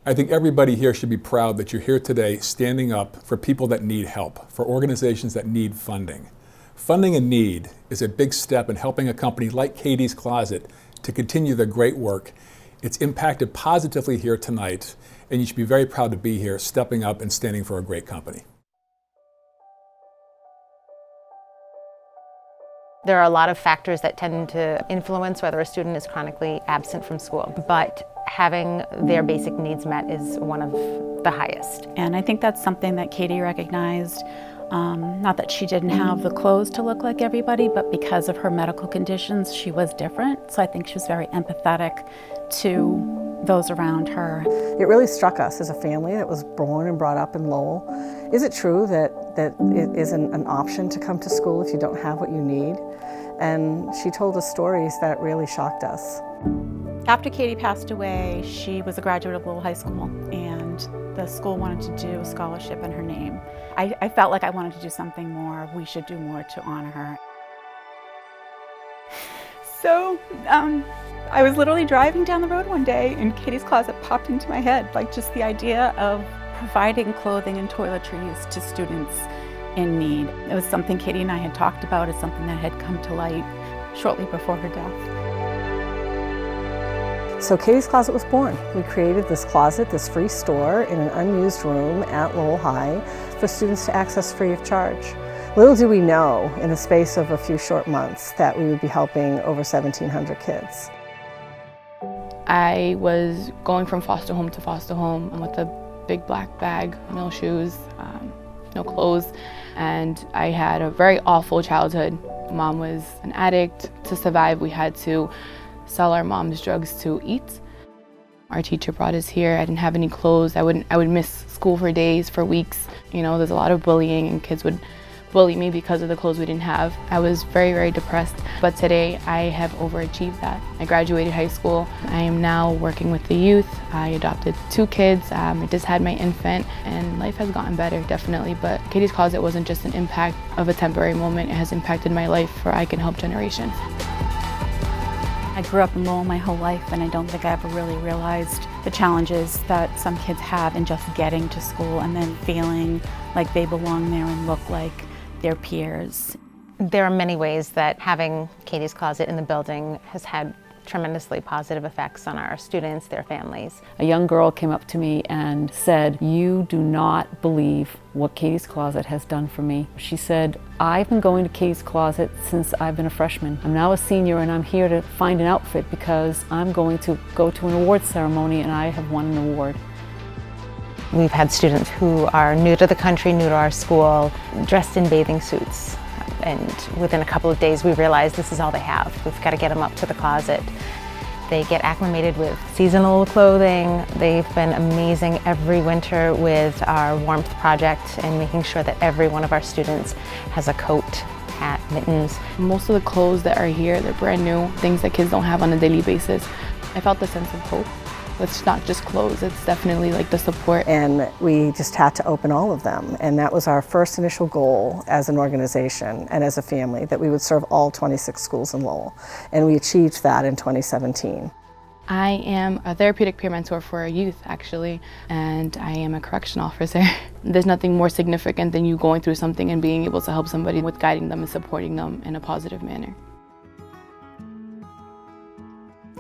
I think everybody here should be proud that you're here today standing up for people that need help, for organizations that need funding. Funding in need is a big step in helping a company like Catie's Closet to continue their great work. It's impacted positively here tonight, and you should be very proud to be here, stepping up and standing for a great company. There are a lot of factors that tend to influence whether a student is chronically absent from school, but having their basic needs met is one of the highest. And I think that's something that Catie recognized. Not that she didn't have the clothes to look like everybody, but because of her medical conditions, she was different. So I think she was very empathetic to those around her. It really struck us as a family that was born and brought up in Lowell. Is it true that it isn't an option to come to school if you don't have what you need? And she told us stories that really shocked us. After Catie passed away, she was a graduate of Lowell High School, and the school wanted to do a scholarship in her name. I felt like I wanted to do something more. We should do more to honor her. So I was literally driving down the road one day and Catie's Closet popped into my head, like just the idea of providing clothing and toiletries to students in need. It was something Catie and I had talked about. It's something that had come to light shortly before her death. So Catie's Closet was born. We created this closet, this free store in an unused room at Lowell High for students to access free of charge. Little do we know, in the space of a few short months, that we would be helping over 1,700 kids. I was going from foster home to foster home with a big black bag, no shoes, no clothes, and I had a very awful childhood. Mom was an addict. To survive, we had to sell our mom's drugs to eat. Our teacher brought us here. I didn't have any clothes. I would miss school for days, for weeks. You know, there's a lot of bullying and kids would bully me because of the clothes we didn't have. I was very, very depressed. But today I have overachieved that. I graduated high school. I am now working with the youth. I adopted 2 kids. I just had my infant and life has gotten better, definitely. But Catie's Closet wasn't just an impact of a temporary moment. It has impacted my life where I can help generations. I grew up in Lowell my whole life, and I don't think I ever really realized the challenges that some kids have in just getting to school and then feeling like they belong there and look like their peers. There are many ways that having Catie's Closet in the building has had tremendously positive effects on our students, their families. A young girl came up to me and said, "You do not believe what Catie's Closet has done for me." She said, "I've been going to Catie's Closet since I've been a freshman. I'm now a senior and I'm here to find an outfit because I'm going to go to an awards ceremony and I have won an award." We've had students who are new to the country, new to our school, dressed in bathing suits. And within a couple of days, we realized this is all they have. We've got to get them up to the closet. They get acclimated with seasonal clothing. They've been amazing every winter with our warmth project and making sure that every one of our students has a coat, hat, mittens. Most of the clothes that are here, they're brand new, things that kids don't have on a daily basis. I felt a sense of hope. It's not just clothes, it's definitely like the support. And we just had to open all of them. And that was our first initial goal as an organization and as a family, that we would serve all 26 schools in Lowell. And we achieved that in 2017. I am a therapeutic peer mentor for our youth, actually, and I am a correction officer. There's nothing more significant than you going through something and being able to help somebody with guiding them and supporting them in a positive manner.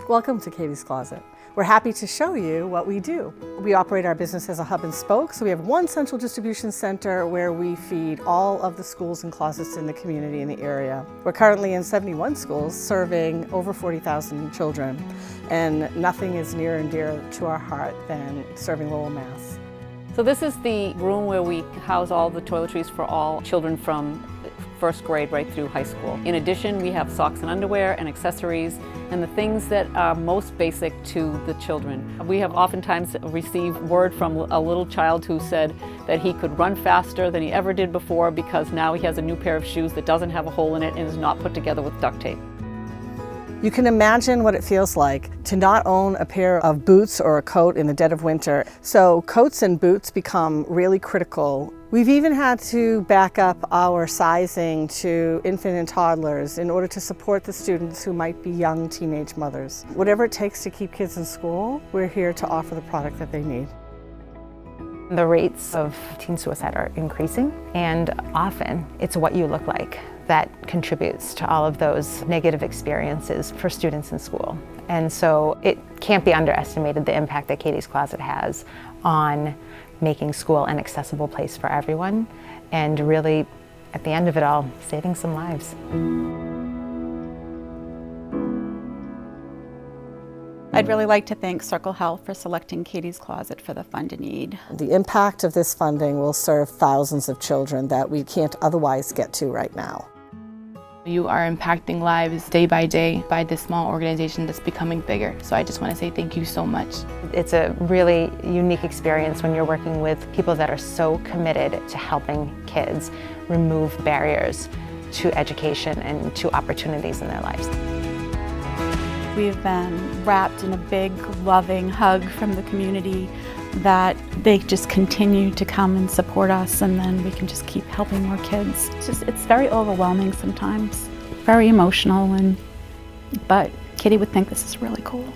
Welcome to Catie's Closet. We're happy to show you what we do. We operate our business as a hub and spoke, so we have one central distribution center where we feed all of the schools and closets in the community in the area. We're currently in 71 schools, serving over 40,000 children, and nothing is near and dear to our heart than serving Lowell, Mass. So this is the room where we house all the toiletries for all children from first grade right through high school. In addition, we have socks and underwear and accessories and the things that are most basic to the children. We have oftentimes received word from a little child who said that he could run faster than he ever did before because now he has a new pair of shoes that doesn't have a hole in it and is not put together with duct tape. You can imagine what it feels like to not own a pair of boots or a coat in the dead of winter. So coats and boots become really critical. We've even had to back up our sizing to infant and toddlers in order to support the students who might be young teenage mothers. Whatever it takes to keep kids in school, we're here to offer the product that they need. The rates of teen suicide are increasing, and often it's what you look like that contributes to all of those negative experiences for students in school. And so it can't be underestimated the impact that Catie's Closet has on making school an accessible place for everyone, and really, at the end of it all, saving some lives. I'd really like to thank Circle Health for selecting Catie's Closet for the Fund a Need. The impact of this funding will serve thousands of children that we can't otherwise get to right now. You are impacting lives day by this small organization that's becoming bigger. So I just want to say thank you so much. It's a really unique experience when you're working with people that are so committed to helping kids remove barriers to education and to opportunities in their lives. We've been wrapped in a big, loving hug from the community that they just continue to come and support us, and then we can just keep helping more kids. It's very overwhelming sometimes, very emotional, but Catie would think this is really cool.